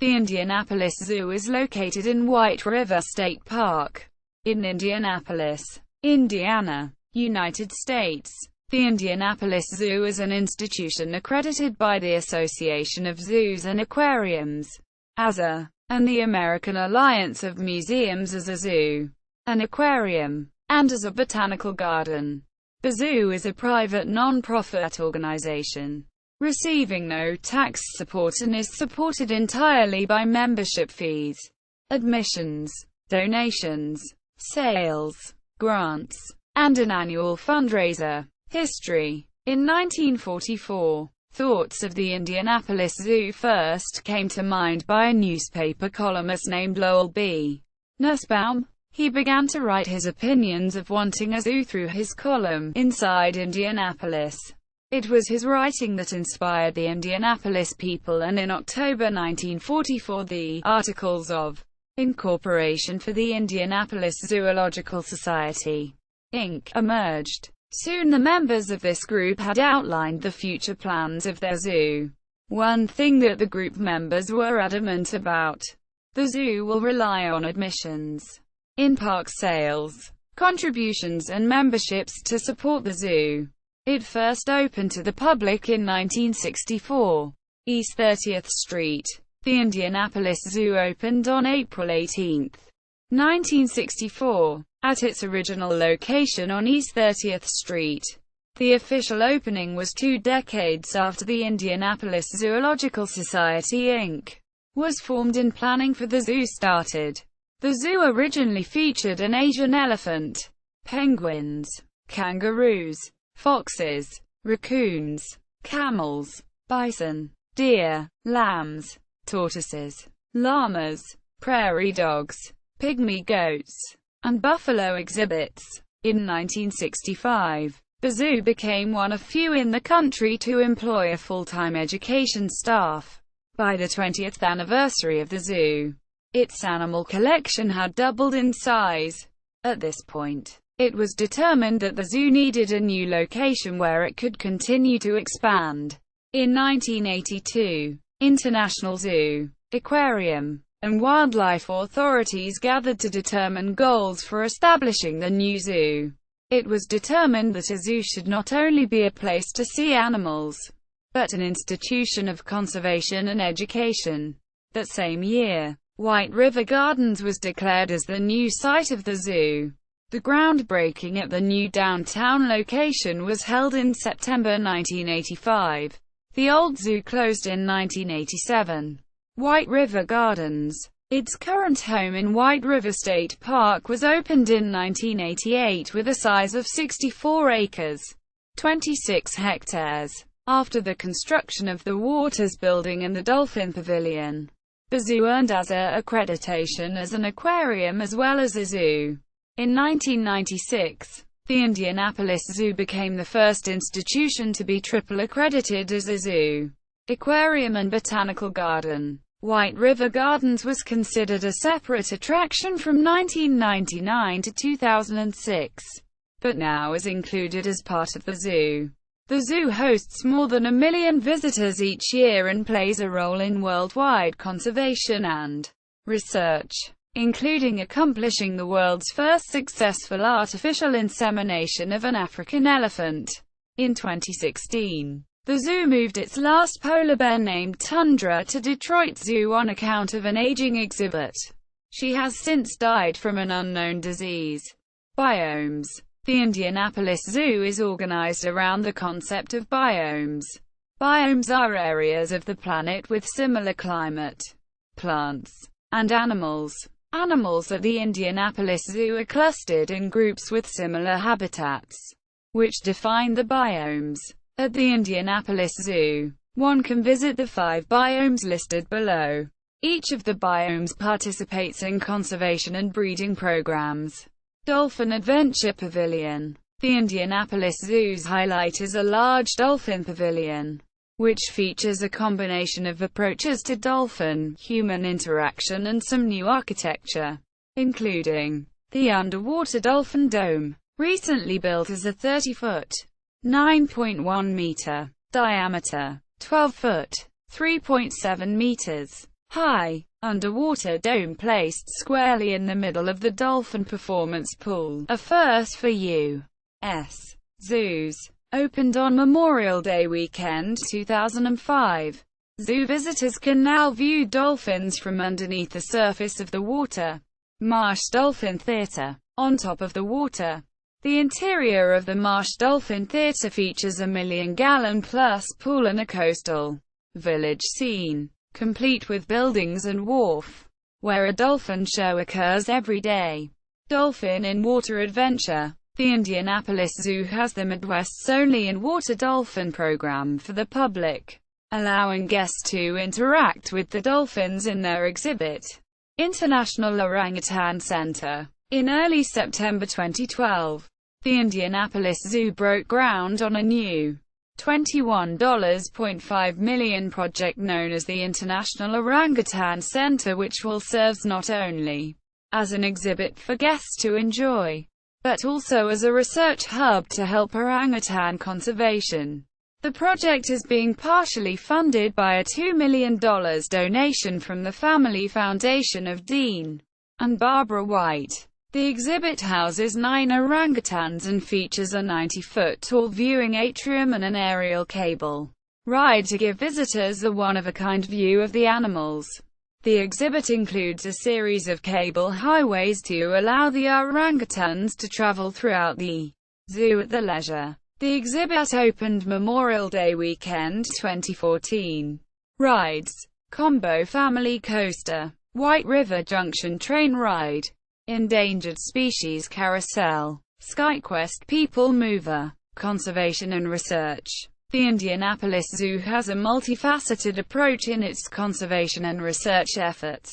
The Indianapolis Zoo is located in White River State Park, in Indianapolis, Indiana, United States. The Indianapolis Zoo is an institution accredited by the Association of Zoos and Aquariums, AZA, and the American Alliance of Museums as a zoo, an aquarium, and as a botanical garden. The zoo is a private non-profit organization, receiving no tax support and is supported entirely by membership fees, admissions, donations, sales, grants, and an annual fundraiser. History. In 1944, thoughts of the Indianapolis Zoo first came to mind by a newspaper columnist named Lowell B. Nussbaum. He began to write his opinions of wanting a zoo through his column, Inside Indianapolis. It was his writing that inspired the Indianapolis people, and in October 1944 the Articles of Incorporation for the Indianapolis Zoological Society, Inc. emerged. Soon the members of this group had outlined the future plans of their zoo. One thing that the group members were adamant about: the zoo will rely on admissions, in-park sales, contributions and memberships to support the zoo. It first opened to the public in 1964, East 30th Street. The Indianapolis Zoo opened on April 18, 1964, at its original location on East 30th Street. The official opening was 2 decades after the Indianapolis Zoological Society, Inc. was formed and planning for the zoo started. The zoo originally featured an Asian elephant, penguins, kangaroos, foxes, raccoons, camels, bison, deer, lambs, tortoises, llamas, prairie dogs, pygmy goats, and buffalo exhibits. In 1965, the zoo became one of few in the country to employ a full-time education staff. By the 20th anniversary of the zoo, its animal collection had doubled in size. At this point, it was determined that the zoo needed a new location where it could continue to expand. In 1982, International Zoo, Aquarium, and Wildlife authorities gathered to determine goals for establishing the new zoo. It was determined that a zoo should not only be a place to see animals, but an institution of conservation and education. That same year, White River Gardens was declared as the new site of the zoo. The groundbreaking at the new downtown location was held in September 1985. The old zoo closed in 1987. White River Gardens, its current home in White River State Park, was opened in 1988 with a size of 64 acres, 26 hectares. After the construction of the Waters Building and the Dolphin Pavilion, the zoo earned AZA accreditation as an aquarium as well as a zoo. In 1996, the Indianapolis Zoo became the first institution to be triple accredited as a zoo, aquarium and botanical garden. White River Gardens was considered a separate attraction from 1999 to 2006, but now is included as part of the zoo. The zoo hosts more than 1 million visitors each year and plays a role in worldwide conservation and research, including accomplishing the world's first successful artificial insemination of an African elephant. In 2016, the zoo moved its last polar bear named Tundra to Detroit Zoo on account of an aging exhibit. She has since died from an unknown disease. Biomes. The Indianapolis Zoo is organized around the concept of biomes. Biomes are areas of the planet with similar climate, plants, and animals. Animals at the Indianapolis Zoo are clustered in groups with similar habitats, which define the biomes. At the Indianapolis Zoo, one can visit the 5 biomes listed below. Each of the biomes participates in conservation and breeding programs. Dolphin Adventure Pavilion. The Indianapolis Zoo's highlight is a large dolphin pavilion, which features a combination of approaches to dolphin-human interaction and some new architecture, including the underwater dolphin dome, recently built as a 30-foot, 9.1 meter diameter, 12-foot, 3.7 meters high, underwater dome placed squarely in the middle of the dolphin performance pool, a first for U.S. zoos. Opened on Memorial Day weekend 2005. Zoo visitors can now view dolphins from underneath the surface of the water. Marsh Dolphin Theater. On top of the water. The interior of the Marsh Dolphin Theater features a 1,000,000-gallon-plus pool and a coastal village scene, complete with buildings and wharf, where a dolphin show occurs every day. Dolphin in Water Adventure. The Indianapolis Zoo has the Midwest's only in-water dolphin program for the public, allowing guests to interact with the dolphins in their exhibit. International Orangutan Center. In early September 2012, the Indianapolis Zoo broke ground on a new $21.5 million project known as the International Orangutan Center, which will serve not only as an exhibit for guests to enjoy, but also as a research hub to help orangutan conservation. The project is being partially funded by a $2 million donation from the Family Foundation of Dean and Barbara White. The exhibit houses 9 orangutans and features a 90-foot-tall viewing atrium and an aerial cable ride to give visitors a one-of-a-kind view of the animals. The exhibit includes a series of cable highways to allow the orangutans to travel throughout the zoo at their leisure. The exhibit opened Memorial Day weekend 2014. Rides: Combo Family Coaster, White River Junction Train Ride, Endangered Species Carousel, SkyQuest People Mover, Conservation and Research. The Indianapolis Zoo has a multifaceted approach in its conservation and research efforts.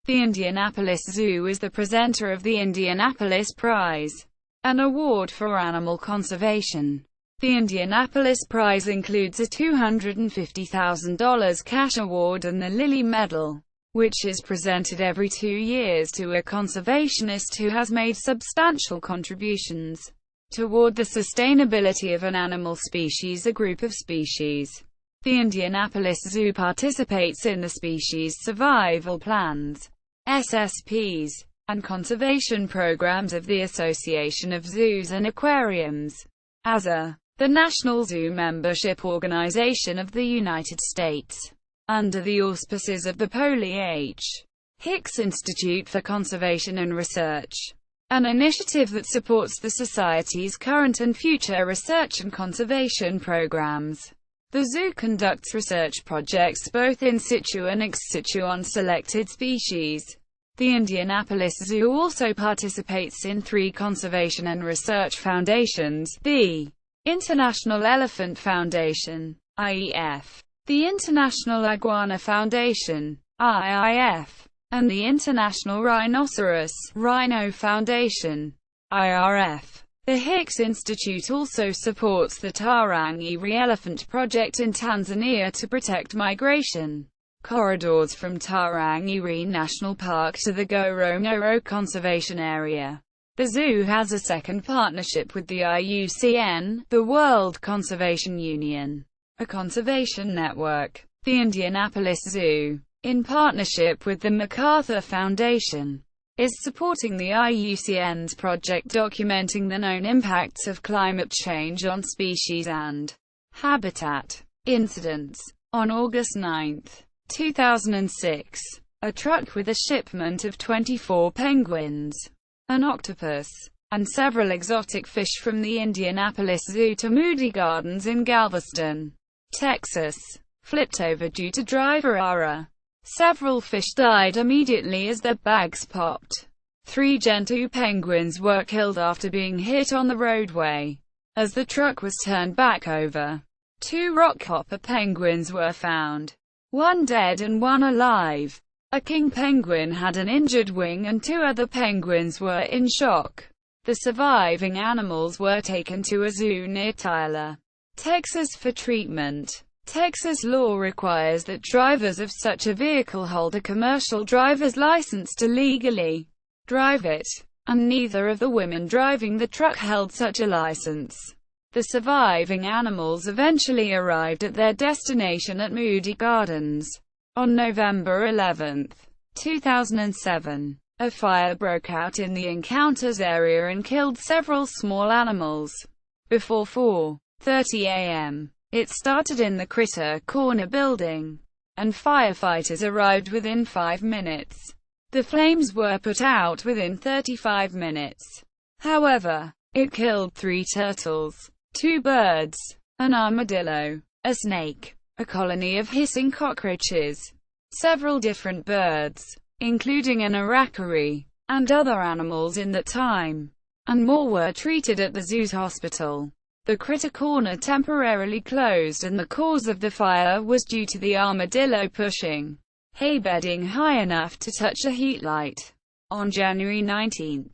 The Indianapolis Zoo is the presenter of the Indianapolis Prize, an award for animal conservation. The Indianapolis Prize includes a $250,000 cash award and the Lilly Medal, which is presented every 2 years to a conservationist who has made substantial contributions toward the sustainability of an animal species or group of species. The Indianapolis Zoo participates in the Species Survival Plans, SSPs, and conservation programs of the Association of Zoos and Aquariums, ASA, the National Zoo Membership Organization of the United States, under the auspices of the Polly H. Hicks Institute for Conservation and Research, an initiative that supports the Society's current and future research and conservation programs. The zoo conducts research projects both in situ and ex situ on selected species. The Indianapolis Zoo also participates in 3 conservation and research foundations: the International Elephant Foundation, IEF, the International Iguana Foundation, IIF, and the International Rhinoceros Rhino Foundation, IRF. The Hicks Institute also supports the Tarangire Elephant Project in Tanzania to protect migration corridors from Tarangire National Park to the Ngorongoro Conservation Area. The zoo has a second partnership with the IUCN, the World Conservation Union, a conservation network. The Indianapolis Zoo, in partnership with the MacArthur Foundation, is supporting the IUCN's project documenting the known impacts of climate change on species and habitat. Incidents. On August 9, 2006, a truck with a shipment of 24 penguins, an octopus, and several exotic fish from the Indianapolis Zoo to Moody Gardens in Galveston, Texas, flipped over due to driver error. Several fish died immediately as their bags popped. 3 Gentoo penguins were killed after being hit on the roadway as the truck was turned back over. 2 rockhopper penguins were found, 1 dead and 1 alive. A king penguin had an injured wing and 2 other penguins were in shock. The surviving animals were taken to a zoo near Tyler, Texas for treatment. Texas law requires that drivers of such a vehicle hold a commercial driver's license to legally drive it, and neither of the women driving the truck held such a license. The surviving animals eventually arrived at their destination at Moody Gardens. On November 11, 2007, a fire broke out in the encounters area and killed several small animals. Before 4:30 a.m., it started in the Critter Corner building, and firefighters arrived within 5 minutes. The flames were put out within 35 minutes. However, it killed 3 turtles, 2 birds, an armadillo, a snake, a colony of hissing cockroaches, several different birds, including an aracari, and other animals in that time, and more were treated at the zoo's hospital. The Critter Corner temporarily closed, and the cause of the fire was due to the armadillo pushing hay bedding high enough to touch a heat light. On January 19,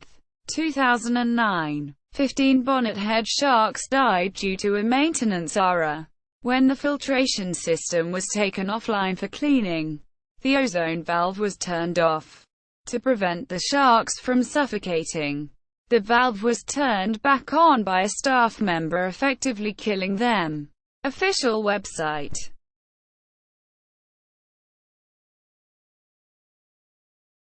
2009, 15 bonnethead sharks died due to a maintenance error. When the filtration system was taken offline for cleaning, the ozone valve was turned off to prevent the sharks from suffocating. The valve was turned back on by a staff member, effectively killing them. Official website.